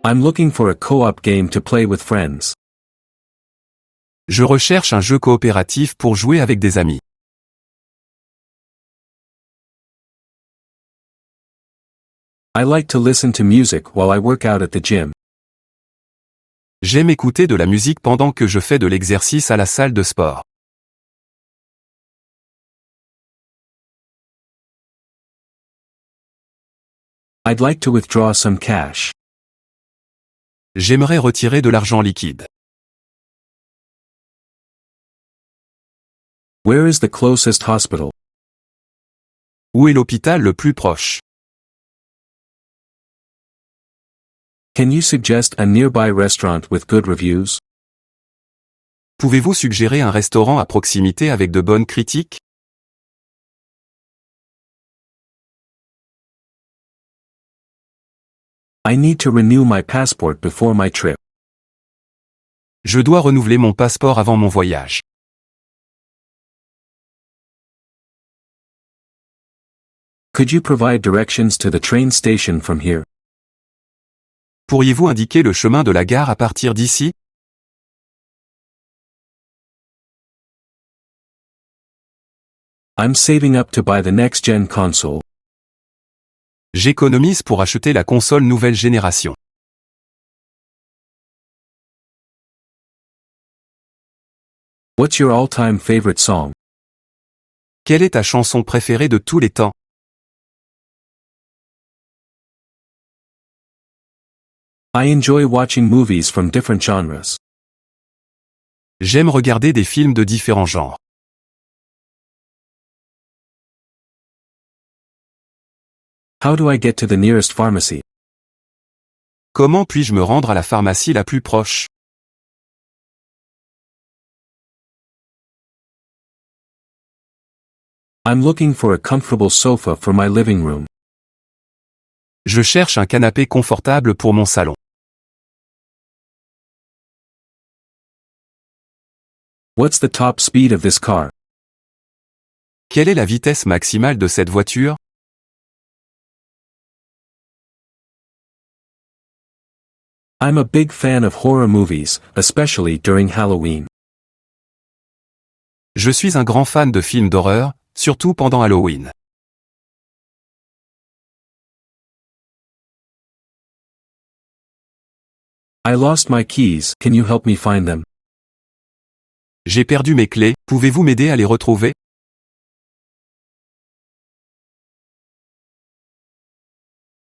I'm looking for a co-op game to play with friends. Je recherche un jeu coopératif pour jouer avec des amis. I like to listen to music while I work out at the gym. J'aime écouter de la musique pendant que je fais de l'exercice à la salle de sport. I'd like to withdraw some cash. J'aimerais retirer de l'argent liquide. Where is the closest hospital? Où est l'hôpital le plus proche? Can you suggest a nearby restaurant with good reviews? Pouvez-vous suggérer un restaurant à proximité avec de bonnes critiques? I need to renew my passport before my trip. Je dois renouveler mon passeport avant mon voyage. Could you provide directions to the train station from here? Pourriez-vous indiquer le chemin de la gare à partir d'ici? I'm saving up to buy the next-gen console. J'économise pour acheter la console nouvelle génération. What's your all-time favorite song? Quelle est ta chanson préférée de tous les temps? I enjoy watching movies from different genres. J'aime regarder des films de différents genres. How do I get to the nearest pharmacy? Comment puis-je me rendre à la pharmacie la plus proche? I'm looking for a comfortable sofa for my living room. Je cherche un canapé confortable pour mon salon. What's the top speed of this car? Quelle est la vitesse maximale de cette voiture? I'm a big fan of horror movies, especially during Halloween. Je suis un grand fan de films d'horreur, surtout pendant Halloween. I lost my keys, can you help me find them? J'ai perdu mes clés, pouvez-vous m'aider à les retrouver?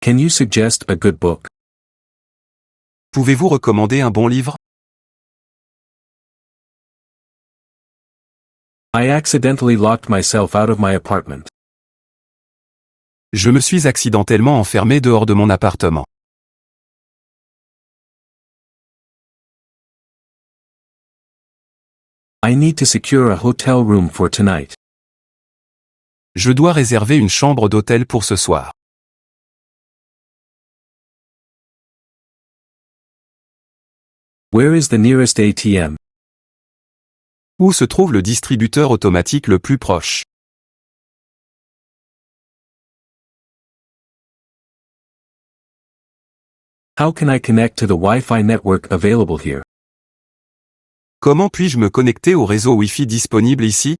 Can you suggest a good book? Pouvez-vous recommander un bon livre? I accidentally locked myself out of my apartment. Je me suis accidentellement enfermé dehors de mon appartement. I need to secure a hotel room for tonight. Je dois réserver une chambre d'hôtel pour ce soir. Where is the nearest ATM? Où se trouve le distributeur automatique le plus proche? How can I connect to the Wi-Fi network available here? Comment puis-je me connecter au réseau Wi-Fi disponible ici?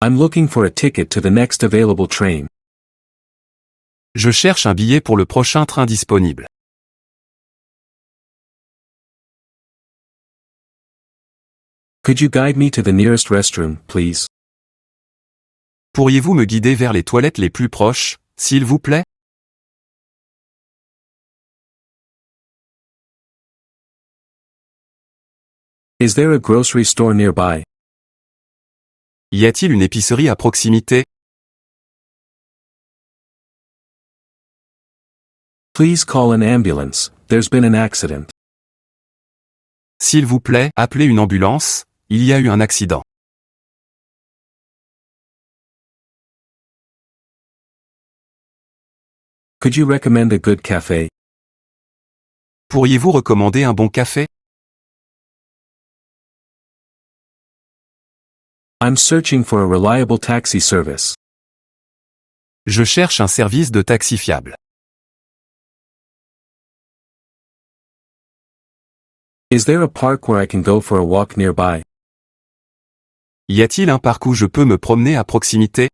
I'm looking for a ticket to the next available train. Je cherche un billet pour le prochain train disponible. Could you guide me to the nearest restroom, please? Pourriez-vous me guider vers les toilettes les plus proches, s'il vous plaît? Is there a grocery store nearby? Y a-t-il une épicerie à proximité? Please call an ambulance, there's been an accident. S'il vous plaît, appelez une ambulance, il y a eu un accident. Could you recommend a good cafe? Pourriez-vous recommander un bon café? I'm searching for a reliable taxi service. Je cherche un service de taxi fiable. Is there a park where I can go for a walk nearby? Y a-t-il un parc où je peux me promener à proximité?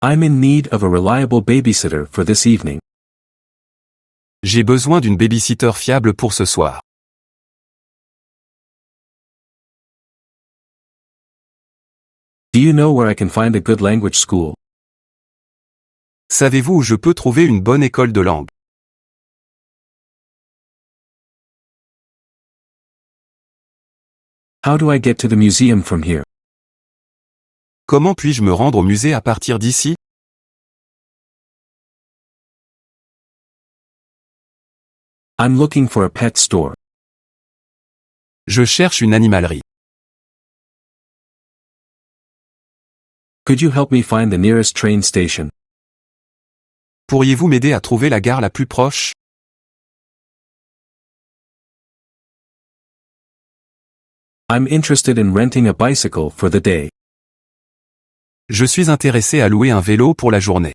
I'm in need of a reliable babysitter for this evening. J'ai besoin d'une babysitter fiable pour ce soir. Do you know where I can find a good language school? Savez-vous où je peux trouver une bonne école de langue? How do I get to the museum from here? Comment puis-je me rendre au musée à partir d'ici? I'm looking for a pet store. Je cherche une animalerie. Could you help me find the nearest train station? Pourriez-vous m'aider à trouver la gare la plus proche? I'm interested in renting a bicycle for the day. Je suis intéressé à louer un vélo pour la journée.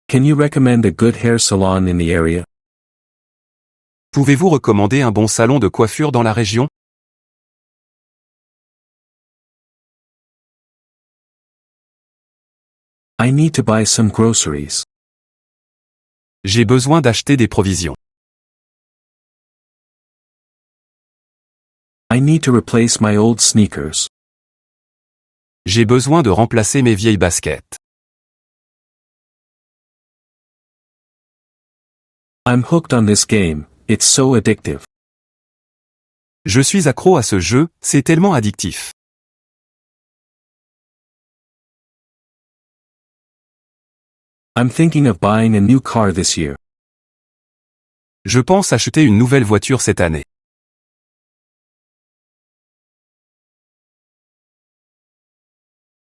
Can you recommend a good hair salon in the area? Pouvez-vous recommander un bon salon de coiffure dans la région? I need to buy some groceries. J'ai besoin d'acheter des provisions. I need to replace my old sneakers. J'ai besoin de remplacer mes vieilles baskets. I'm hooked on this game, it's so addictive. Je suis accro à ce jeu, c'est tellement addictif. I'm thinking of buying a new car this year. Je pense acheter une nouvelle voiture cette année.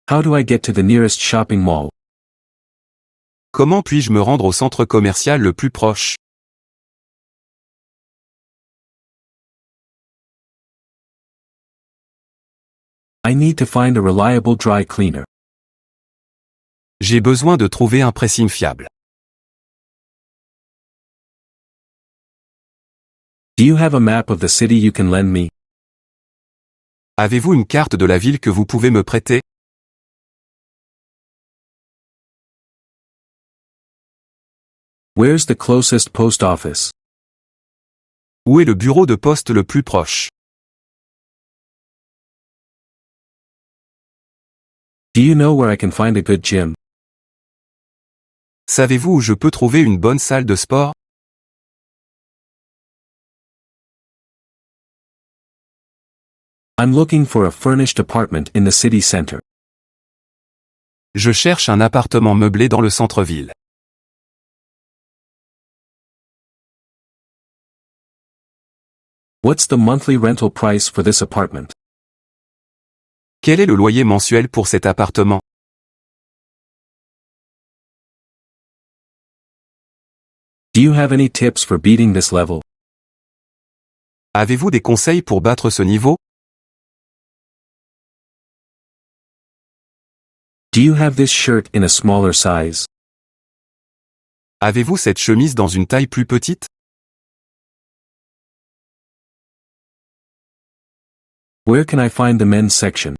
How do I get to the nearest shopping mall? Comment puis-je me rendre au centre commercial le plus proche? I need to find a reliable dry cleaner. J'ai besoin de trouver un pressing fiable. Do you have a map of the city you can lend me? Avez-vous une carte de la ville que vous pouvez me prêter? Where's the closest post office? Où est le bureau de poste le plus proche? Do you know where I can find a good gym? Savez-vous où je peux trouver une bonne salle de sport? I'm looking for a furnished apartment in the city center. Je cherche un appartement meublé dans le centre-ville. What's the monthly rental price for this apartment? Quel est le loyer mensuel pour cet appartement? Do you have any tips for beating this level? Avez-vous des conseils pour battre ce niveau? Do you have this shirt in a smaller size? Avez-vous cette chemise dans une taille plus petite? Where can I find the men's section?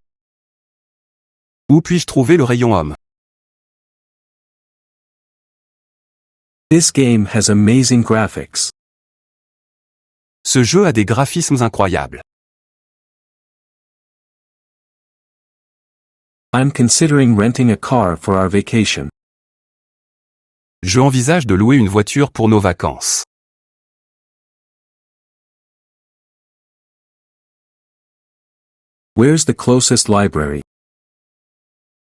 Où puis-je trouver le rayon homme? This game has amazing graphics. Ce jeu a des graphismes incroyables. I'm considering renting a car for our vacation. Je envisage de louer une voiture pour nos vacances. Where's the closest library?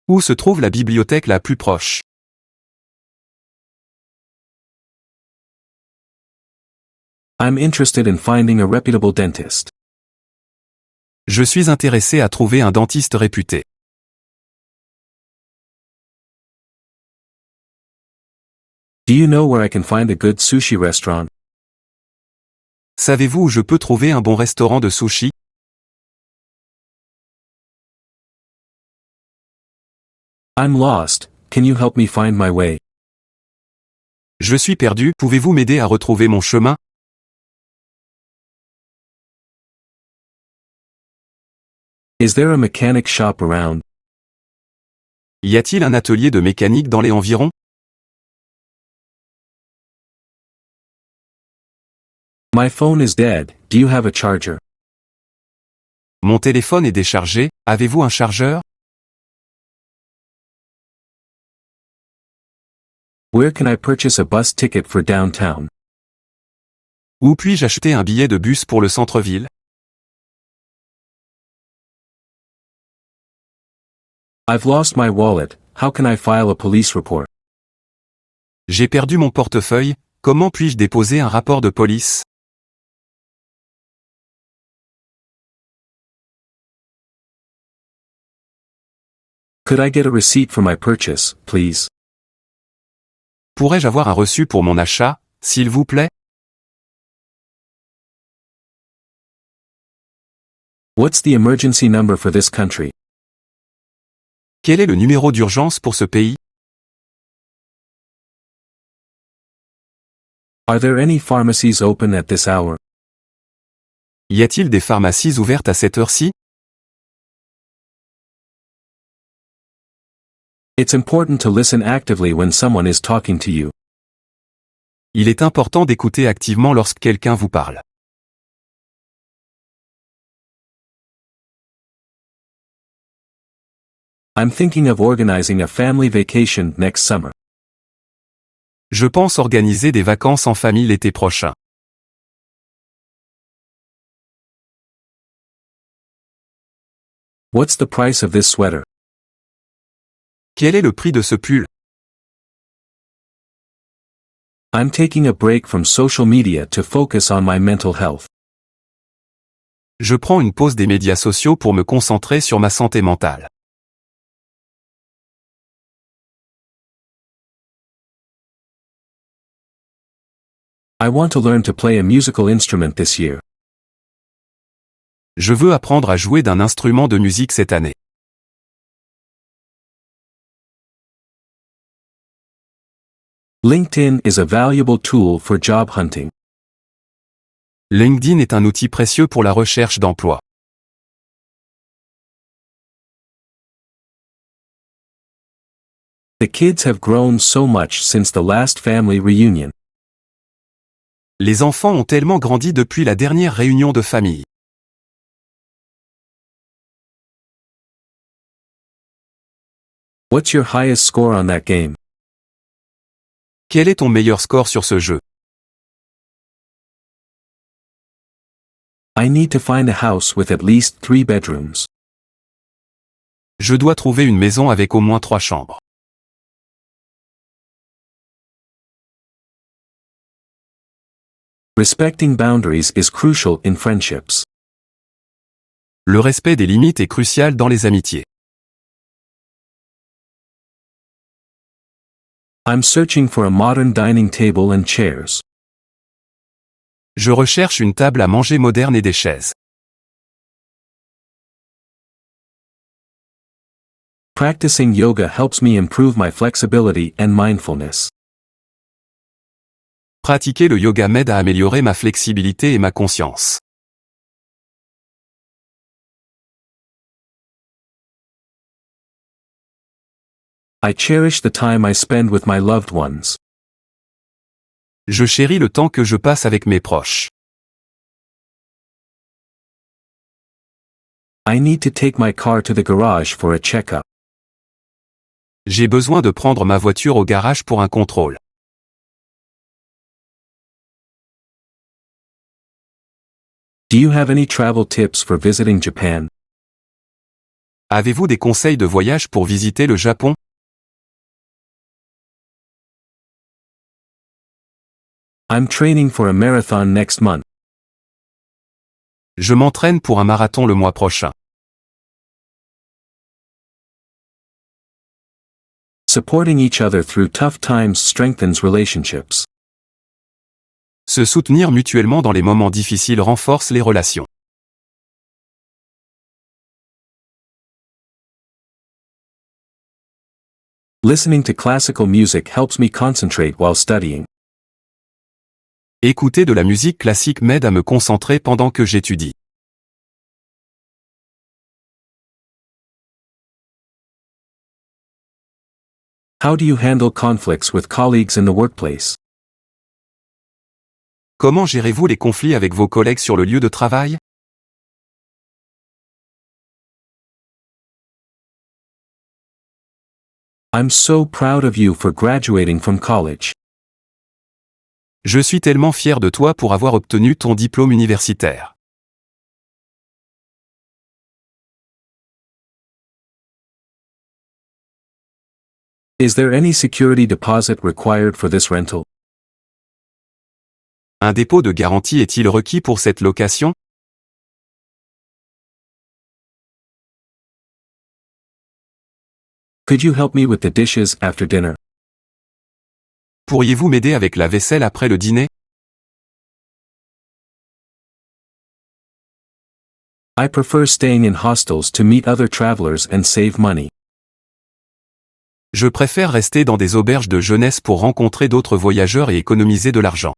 Où se trouve la bibliothèque la plus proche? I'm interested in finding a reputable dentist. Je suis intéressé à trouver un dentiste réputé. Do you know where I can find a good sushi restaurant? Savez-vous où je peux trouver un bon restaurant de sushi? I'm lost, can you help me find my way? Je suis perdu, pouvez-vous m'aider à retrouver mon chemin? Is there a mechanic shop around? Y a-t-il un atelier de mécanique dans les environs? My phone is dead, do you have a charger? Mon téléphone est déchargé, avez-vous un chargeur? Where can I purchase a bus ticket for downtown? Où puis-je acheter un billet de bus pour le centre-ville? I've lost my wallet, how can I file a police report? J'ai perdu mon portefeuille, comment puis-je déposer un rapport de police? Could I get a receipt for my purchase, please? Pourrais-je avoir un reçu pour mon achat, s'il vous plaît? What's the emergency number for this country? Quel est le numéro d'urgence pour ce pays? Are there any pharmacies open at this hour? Y a-t-il des pharmacies ouvertes à cette heure-ci? It's important to listen actively when someone is talking to you. Il est important d'écouter activement lorsque quelqu'un vous parle. I'm thinking of organizing a family vacation next summer. Je pense organiser des vacances en famille l'été prochain. What's the price of this sweater? Quel est le prix de ce pull? I'm taking a break from social media to focus on my mental health. Je prends une pause des médias sociaux pour me concentrer sur ma santé mentale. I want to learn to play a musical instrument this year. Je veux apprendre à jouer d'un instrument de musique cette année. LinkedIn is a valuable tool for job hunting. LinkedIn est un outil précieux pour la recherche d'emploi. The kids have grown so much since the last family reunion. Les enfants ont tellement grandi depuis la dernière réunion de famille. What's your highest score on that game? Quel est ton meilleur score sur ce jeu? I need to find a house with at least 3 bedrooms. Je dois trouver une maison avec au moins 3 chambres. Respecting boundaries is crucial in friendships. Le respect des limites est crucial dans les amitiés. I'm searching for a modern dining table and chairs. Je recherche une table à manger moderne et des chaises. Practicing yoga helps me improve my flexibility and mindfulness. Pratiquer le yoga m'aide à améliorer ma flexibilité et ma conscience. I cherish the time I spend with my loved ones. Je chéris le temps que je passe avec mes proches. I need to take my car to the garage for a checkup. J'ai besoin de prendre ma voiture au garage pour un contrôle. Do you have any travel tips for visiting Japan? Avez-vous des conseils de voyage pour visiter le Japon? I'm training for a marathon next month. Je m'entraîne pour un marathon le mois prochain. Supporting each other through tough times strengthens relationships. Se soutenir mutuellement dans les moments difficiles renforce les relations. Listening to classical music helps me concentrate while studying. Écouter de la musique classique m'aide à me concentrer pendant que j'étudie. How do you handle conflicts with colleagues in the workplace? Comment gérez-vous les conflits avec vos collègues sur le lieu de travail? I'm so proud of you for graduating from college. Je suis tellement fier de toi pour avoir obtenu ton diplôme universitaire. Is there any security deposit required for this rental? Un dépôt de garantie est-il requis pour cette location? Could you help me with the dishes after dinner? Pourriez-vous m'aider avec la vaisselle après le dîner? I prefer staying in hostels to meet other travelers and save money. Je préfère rester dans des auberges de jeunesse pour rencontrer d'autres voyageurs et économiser de l'argent.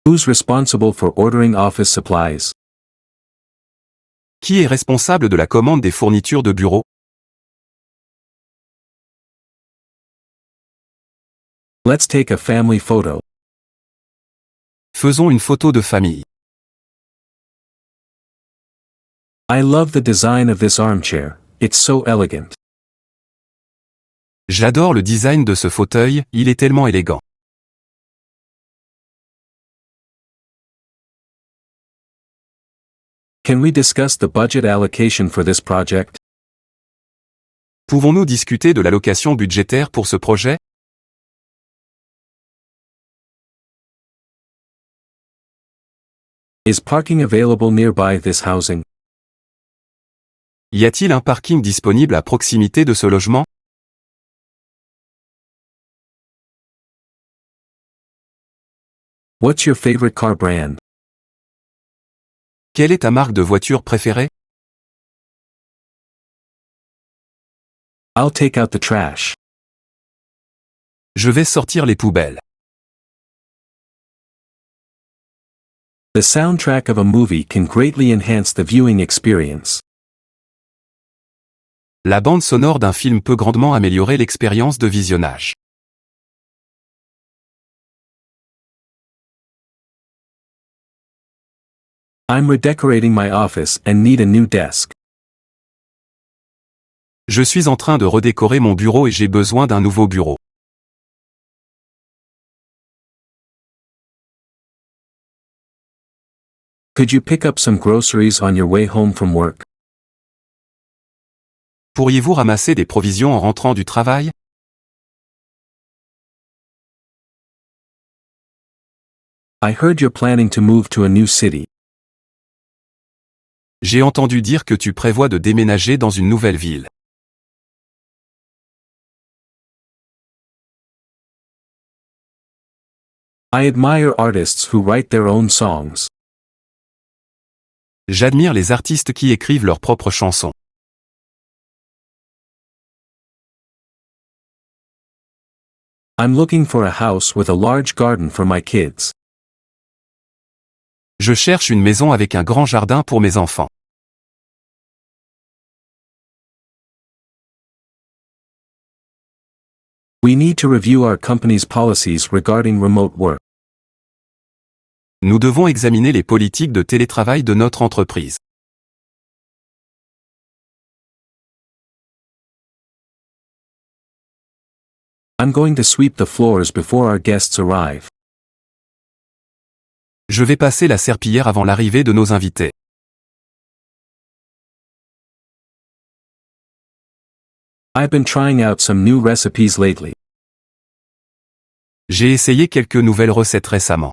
Who's responsible for ordering office supplies? Qui est responsable de la commande des fournitures de bureau? Let's take a family photo. Faisons une photo de famille. I love the design of this armchair, it's so elegant. J'adore le design de ce fauteuil, il est tellement élégant. Can we discuss the budget allocation for this project? Pouvons-nous discuter de l'allocation budgétaire pour ce projet? Is parking available nearby this housing? Y a-t-il un parking disponible à proximité de ce logement? What's your favorite car brand? Quelle est ta marque de voiture préférée? I'll take out the trash. Je vais sortir les poubelles. The soundtrack of a movie can greatly enhance the viewing experience. La bande sonore d'un film peut grandement améliorer l'expérience de visionnage. I'm redecorating my office and need a new desk. Je suis en train de redécorer mon bureau et j'ai besoin d'un nouveau bureau. Could you pick up some groceries on your way home from work? Pourriez-vous ramasser des provisions en rentrant du travail? I heard you're planning to move to a new city. J'ai entendu dire que tu prévois de déménager dans une nouvelle ville. I admire artists who write their own songs. J'admire les artistes qui écrivent leurs propres chansons. I'm looking for a house with a large garden for my kids. Je cherche une maison avec un grand jardin pour mes enfants. We need to review our company's policies regarding remote work. Nous devons examiner les politiques de télétravail de notre entreprise. I'm going to sweep the floors before our guests arrive. Je vais passer la serpillière avant l'arrivée de nos invités. I've been trying out some new recipes lately. J'ai essayé quelques nouvelles recettes récemment.